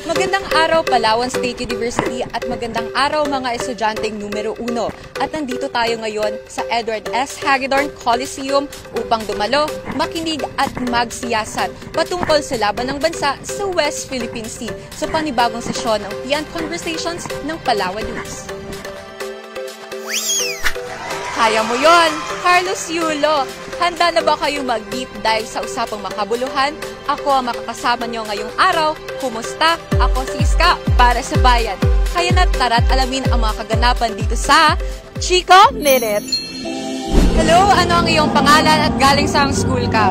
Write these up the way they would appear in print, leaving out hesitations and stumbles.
Magandang araw Palawan State University at magandang araw mga estudyanteng numero 1. At nandito tayo ngayon sa Edward S. Hagedorn Coliseum upang dumalo, makinig at magsiyasat patungkol sa laban ng bansa sa West Philippine Sea sa panibagong sesyon ng PN Conversations ng Palawan News. Kaya mo yon, Carlos Yulo! Handa na ba kayo mag-deep dive sa usapang makabuluhan? Ako ang makakasama nyo ngayong araw. Kumusta? Ako si Iska para sa bayan. Kaya na tara't alamin ang mga kaganapan dito sa Chico Minute. Hello, ano ang iyong pangalan at galing saang school ka?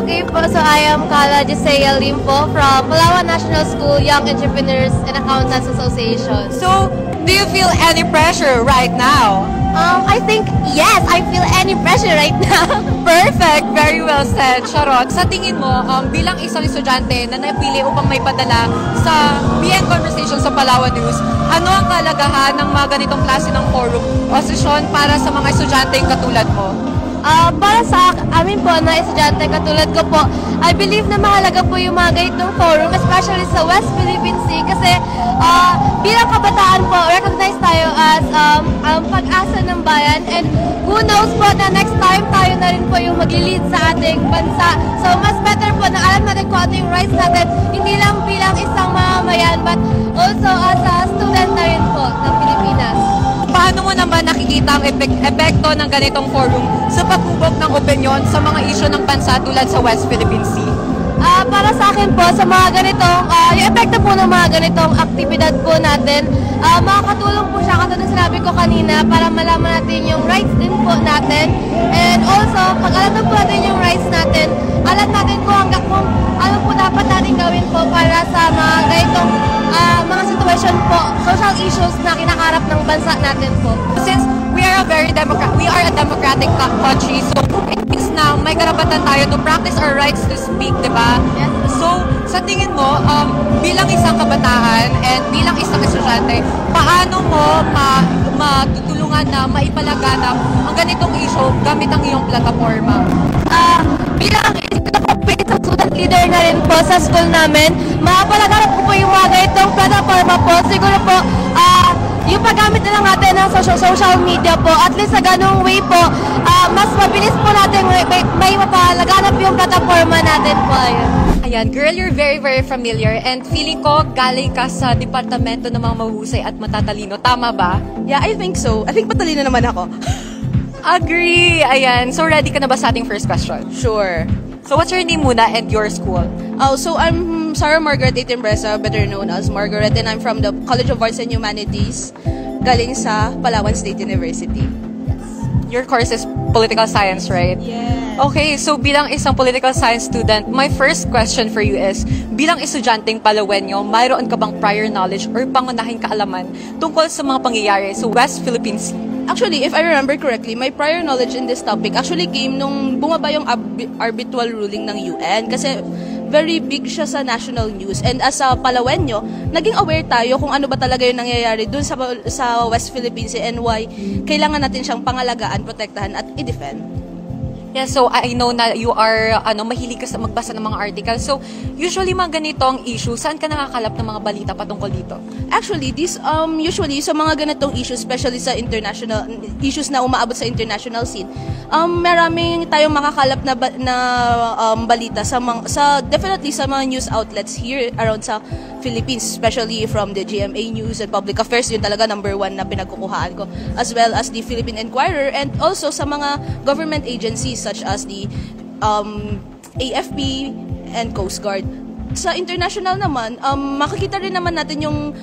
Okay po, so I am Carla Gisea Limpo from Palawan National School Young Entrepreneurs and Accountants Association. So, do you feel any pressure right now? I think, yes, I feel any pressure right now. Perfect! Very well said, Charot. Sa tingin mo, bilang isang estudyante na napili upang may padala sa PN Conversation sa Palawan News, ano ang kalagahan ng mga ganitong klase ng forum o sesyon para sa mga estudyanteng katulad mo? Para sa amin po na estudyante katulad ko po, I believe na mahalaga po yung mga ganitong forum, especially sa West Philippine Sea kasi bilang kabataan po, recognize tayo as pag-asa ng bayan, and who knows po na next time tayo na rin po yung mag-lead sa ating bansa. So mas better po na alam natin kung ano yung rights natin, hindi lang bilang isang mamamayan but also as a student na rin po ng Pilipinas. Paano mo naman nakikita ang epekto ng ganitong forum sa paghubog ng opinyon sa mga isyu ng bansa tulad sa West Philippine Sea? Para sa akin po, sa mga ganitong, yung epekto po ng mga ganitong aktibidad po natin, makakatulong po siya, katulad ng sinabi ko kanina, para malaman natin yung rights din po natin. And also, pag alam po natin yung rights natin, alam natin kung ano po dapat natin gawin po para sa mga ganitong mga situation po, social issues na kinakaharap ng bansa natin po. Since we are a democratic country, so it means na may karapatan tayo to practice our rights to speak, di ba? Yes. So, sa tingin mo, bilang isang kabataan and bilang isang estudyante, paano mo matutulungan na maipalaganap ang ganitong issue gamit ang iyong plataforma? Bilang isang student leader na rin po sa school namin, mapalaganap ko po yung mga ganitong plataforma po. Siguro po, yung paggamit na lang natin ng social media po, at least sa ganung way po, mas mabilis po natin may mapalaganap yung plataforma natin po. Ayan, girl, you're very, very familiar and feeling ko galing ka sa departamento ng mga mahusay at matatalino. Tama ba? Yeah, I think so. I think matalino naman ako. Agree! Ayan, so ready ka na ba sa ating first question? Sure. So what's your name muna and your school? So I'm Sarah Margaret Itimbresa, better known as Margaret, and I'm from the College of Arts and Humanities, galing sa Palawan State University. Your course is political science, right? Yes. Okay, so bilang isang political science student, my first question for you is, bilang estudyanteng Palawenyo, mayroon ka bang prior knowledge or pangunahing kaalaman tungkol sa mga pangyayari sa West Philippine Sea? Actually, if I remember correctly, my prior knowledge in this topic actually came nung bumaba yung arbitral ruling ng UN kasi very big siya sa national news. And as a Palawenyo, naging aware tayo kung ano ba talaga yung nangyayari dun sa West Philippine Sea and why kailangan natin siyang pangalagaan, protektahan at i-defend. Yeah, so I know na you are mahilig ka sa magbasa ng mga articles. So, usually mga ganitong issue, saan ka nakakalap ng mga balita patungkol dito? Actually, usually sa mga ganitong issues, especially sa international issues na umaabot sa international scene, maraming tayong makakalap na balita definitely sa mga news outlets here around sa Philippines, especially from the GMA News and Public Affairs, yun talaga number 1 na pinagkukuhaan ko, as well as the Philippine Inquirer, and also sa mga government agencies such as the AFP and Coast Guard. Sa international naman, makikita rin naman natin yung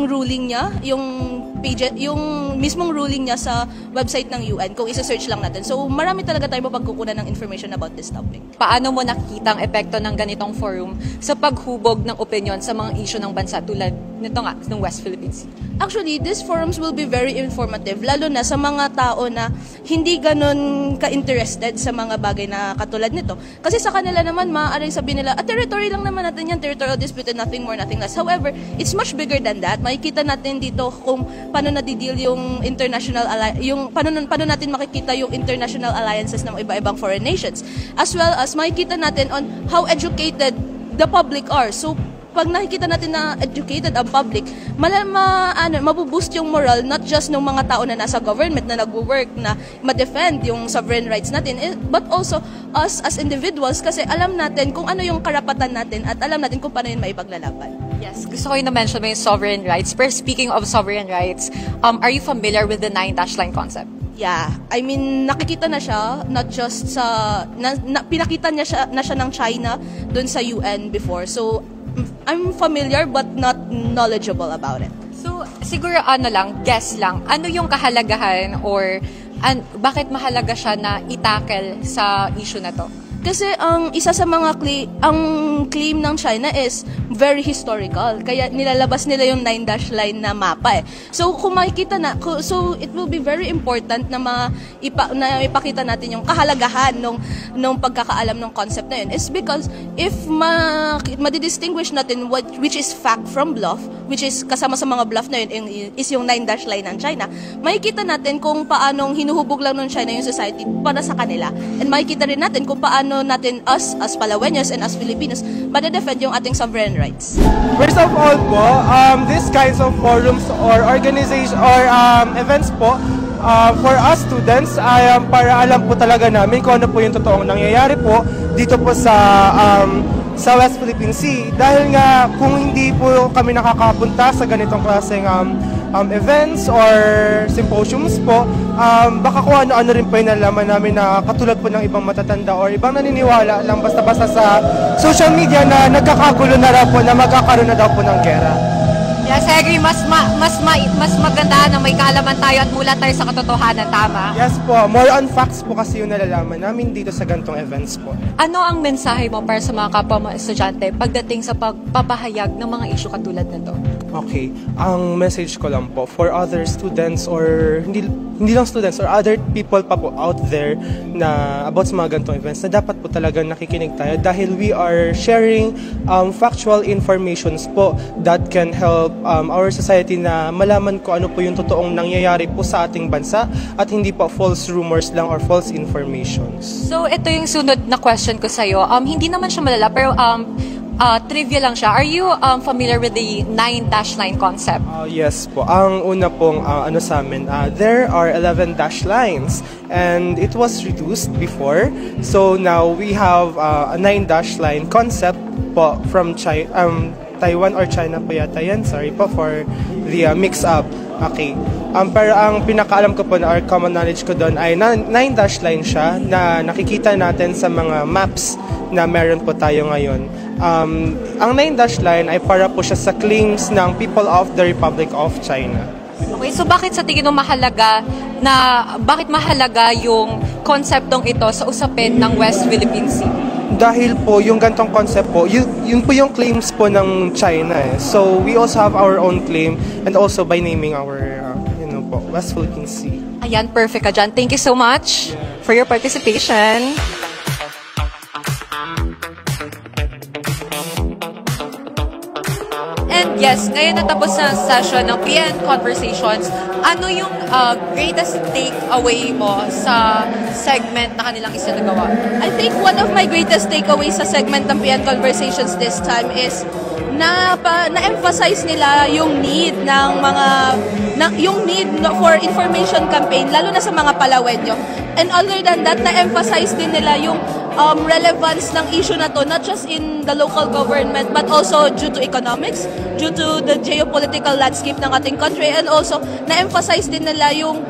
ruling niya, yung mismong ruling niya sa website ng UN kung isa-search lang natin. So marami talaga tayo mapagkukunan ng information about this topic. Paano mo nakikita ang epekto ng ganitong forum sa paghubog ng opinion sa mga issue ng bansa tulad nito nga, ng West Philippine Sea? Actually, these forums will be very informative, lalo na sa mga tao na hindi ganun ka-interested sa mga bagay na katulad nito. Kasi sa kanila naman, maaaring sabihin nila, territory lang naman natin yan, territorial dispute, nothing more, nothing less. However, it's much bigger than that. Makikita natin dito kung paano nadideal yung international, paano natin makikita yung international alliances ng iba-ibang foreign nations. As well as makikita natin on how educated the public are. So, pag nakikita natin na educated ang public, mabuboost yung moral not just ng mga tao na nasa government na nagwo-work na ma-defend yung sovereign rights natin, but also us as individuals kasi alam natin kung ano yung karapatan natin at alam natin kung paano yun maipaglalaban. Yes, gusto ko yung na-mention mo yung sovereign rights. Pero speaking of sovereign rights, are you familiar with the 9-line concept? Yeah, I mean, nakikita na siya, not just sa, pinakita niya na siya ng China dun sa UN before. So, I'm familiar but not knowledgeable about it. So, siguro guess lang, ano yung kahalagahan or bakit mahalaga siya na itackle sa issue na to? Kasi ang isa sa mga claim ng China is very historical. Kaya nilalabas nila yung 9-line na mapa eh. So kung makikita na, so it will be very important na ipakita natin yung kahalagahan nung pagkakaalam ng concept na yun. Is because if madidistinguish natin which is fact from bluff, which is kasama sa mga bluff na yun is yung 9-line ng China, makikita natin kung paanong hinuhubog lang ng China yung society para sa kanila. And makikita rin natin kung paano natin as Palaweños and as Filipinos defend yung ating sovereign rights. First of all po, these kinds of forums or organization or events po for us students ay para alam po talaga namin kung ano po yung totoong nangyayari po dito po sa West Philippine Sea. Dahil nga kung hindi po kami nakakapunta sa ganitong klaseng events or symposiums po, baka kung ano-ano rin po yung nalaman namin na katulad po ng ibang matatanda or ibang naniniwala lang basta-basta sa social media na nagkakagulo na raw po na magkakaroon na daw po ng gera. Yes, I agree. Mas maganda na may kaalaman tayo at mula tayo sa katotohanan, tama? Yes po, more on facts po kasi yung nalalaman namin dito sa ganitong events po. Ano ang mensahe mo para sa mga kapwa mo estudyante pagdating sa pagpapahayag ng mga issue katulad nito? Okay, ang message ko lang po for other students or hindi lang students or other people pa po out there na about sa mga ganitong events na dapat po talaga nakikinig tayo dahil we are sharing factual informations po that can help our society na malaman ko ano po yung totoong nangyayari po sa ating bansa at hindi po false rumors lang or false informations. So ito yung sunod na question ko sa'yo. Hindi naman siya malala pero trivia lang siya. Are you familiar with the 9-line concept? Yes po. Ang una pong sa amin, there are 11 dash lines and it was reduced before. So now we have a 9-line concept po from Taiwan or China po yata yan. Sorry po for the mix-up. Okay. Pero ang pinakaalam ko po na or common knowledge ko doon ay 9-line siya na nakikita natin sa mga maps na meron po tayo ngayon. Ang 9-line ay para po siya sa claims ng people of the Republic of China. Okay, so bakit sa tingin mo mahalaga yung konseptong ito sa usapin ng West Philippine Sea? Dahil po yung gantong concept po, yun po yung claims po ng China eh. So we also have our own claim and also by naming our West Philippine Sea. Ayan, perfect ka dyan. Thank you so much for your participation. And yes, ngayon natapos na ang session ng PN Conversations. Ano yung greatest takeaway mo sa segment na kanilang isinagawa? I think one of my greatest takeaways sa segment ng PN Conversations this time is na-emphasize nila yung need for information campaign lalo na sa mga Palaweño. And other than that, na-emphasize din nila yung relevance ng issue na to not just in the local government but also due to economics, due to the geopolitical landscape ng ating country, and also na-emphasize din nila yung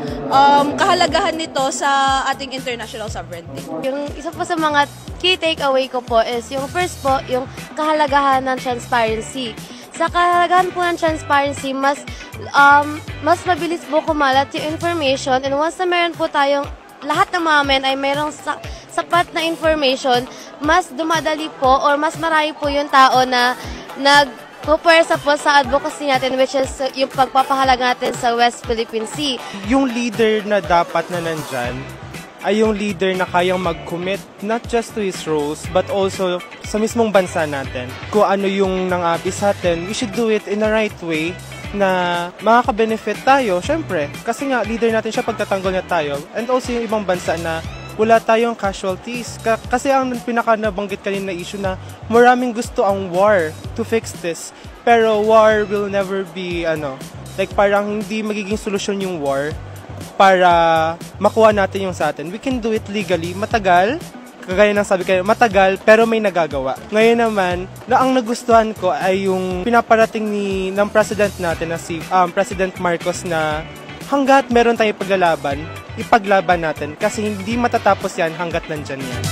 kahalagahan nito sa ating international sovereignty. Yung isa po sa mga key takeaway ko po is yung first po, yung kahalagahan ng transparency. Sa kahalagahan po ng transparency, mas mas mabilis po kumalat yung information, and once na meron po tayong lahat ng mga men ay mayroong sapat na information, mas dumadali po or mas marami po yung tao na nagpupersa po sa advocacy natin, which is yung pagpapahalaga natin sa West Philippine Sea. Yung leader na dapat na nandyan ay yung leader na kayang mag-commit not just to his roles but also sa mismong bansa natin. Kung ano yung nangabi sa atin, we should do it in the right way na makaka-benefit tayo, syempre. Kasi nga, leader natin siya pagtatanggol niya tayo. And also yung ibang bansa na wala tayong casualties. Kasi ang pinaka-nabanggit kanina na issue na maraming gusto ang war to fix this. Pero war will never be, like parang hindi magiging solusyon yung war para makuha natin yung sa atin. We can do it legally, matagal. Kagaya ng sabi kayo, matagal pero may nagagawa. Ngayon naman, ang nagustuhan ko ay yung pinaparating ng president natin na si President Marcos na hanggat meron tayong ipaglaban natin kasi hindi matatapos yan hanggat nandyan yan.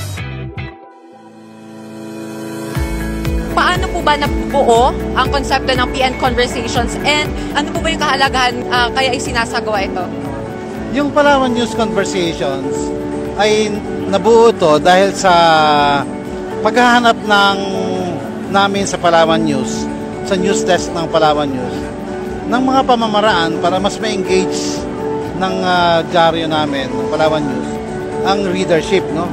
Paano po ba nabuo ang konsepto ng PN Conversations and ano po ba yung kahalagahan kaya isinasagawa ito? Yung Palawan News Conversations ay nabuo to dahil sa paghahanap namin sa Palawan News, sa news desk ng Palawan News, ng mga pamamaraan para mas ma-engage ng dyaryo namin, ng Palawan News, ang readership, no?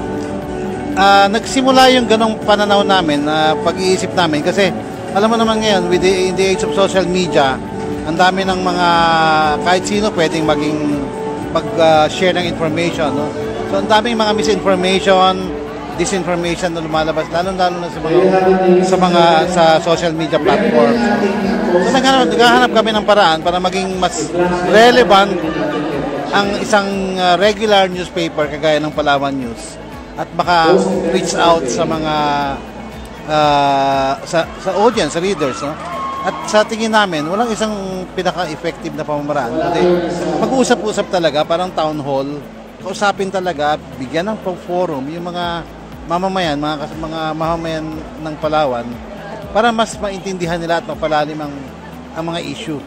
Nagsimula yung ganong pananaw namin, pag-iisip namin, kasi alam mo naman ngayon, in the age of social media, ang dami ng mga, kahit sino pwedeng mag-share ng information, no? So, ang daming mga misinformation, disinformation na lumalabas, lalo-lalo na sa social media platforms. So, naghahanap kami ng paraan para maging mas relevant ang isang regular newspaper kagaya ng Palawan News at baka reach out sa mga sa audience, sa readers, no? At sa tingin namin, walang isang pinaka-effective na pamamaraan. Kundi mag-uusap-usap talaga, parang town hall, kausapin talaga, bigyan ng forum yung mga mamamayan, mga mamamayan ng Palawan para mas maintindihan nila at mapalalim ang mga issue.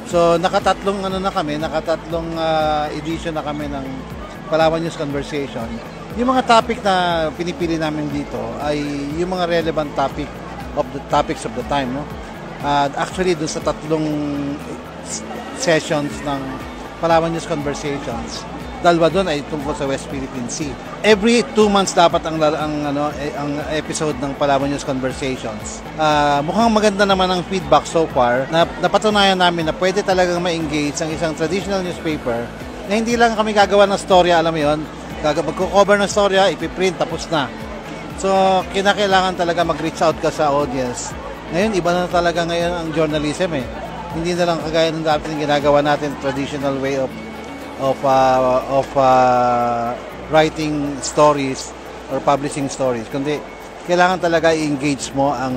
So nakatatlong edition na kami ng Palawan News Conversation. Yung mga topic na pinipili namin dito ay yung mga relevant topics of the time, no? Actually doon sa tatlong sessions ng Palawan News Conversations, dalawa doon ay tungkol sa West Philippine Sea. Every 2 months dapat ang episode ng Palawan News Conversations. Mukhang maganda naman ang feedback so far. Napatunayan namin na pwede talagang ma-engage ang isang traditional newspaper na hindi lang kami gagawa ng storya, alam mo yun, magko-cover ng storya, ipiprint, tapos na. So, kinakailangan talaga mag-reach out ka sa audience. Ngayon, iba na talaga ngayon ang journalism eh. Hindi na lang kagaya ng dati ginagawa natin, traditional way of writing stories or publishing stories, kundi kailangan talaga i-engage mo ang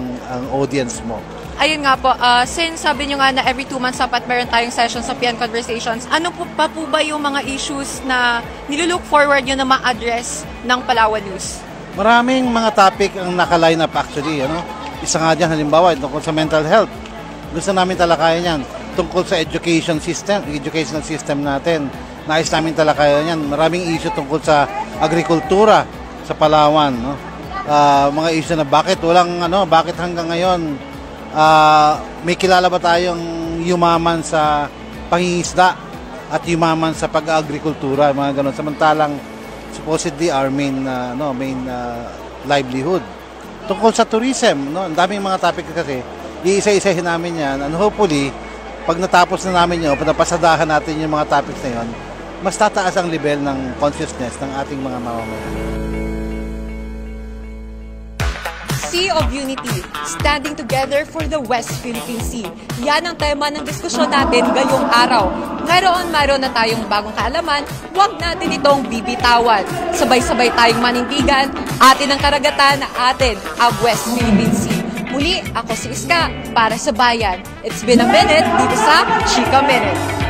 audience mo. Ayun nga po, since sabi nyo nga na every 2 months dapat meron tayong session sa PN Conversations, ano po ba yung mga issues na nilulook forward nyo na ma-address ng Palawan News? Maraming mga topic ang naka-line up actually, Isa nga dyan, halimbawa, tungkol sa mental health. Gusto namin talakayan yan. Tungkol sa educational system natin. Nais namin talakayan yan. Maraming issue tungkol sa agrikultura sa Palawan, no? Mga issue na bakit hanggang ngayon may kilala ba tayong yumaman sa pangingisda at yumaman sa pag-agrikultura, mga ganun. Samantalang supposedly our main livelihood. Tungkol sa tourism, no? Ang daming mga topic kasi iisa-isahin namin yan, and hopefully pag natapos na namin yun, pag napasadahan natin yung mga topics na yun, mas tataas ang level ng consciousness ng ating mga mamamayan. Sea of Unity, standing together for the West Philippine Sea. Yan ang tema ng diskusyon natin ngayong araw. Mayroon na tayong bagong kaalaman, huwag natin itong bibitawan. Sabay-sabay tayong manindigan, atin ang karagatan, atin ang West Philippine Sea. Muli, ako si Iska, para sa Bayan. It's been a minute dito sa Chika Minute.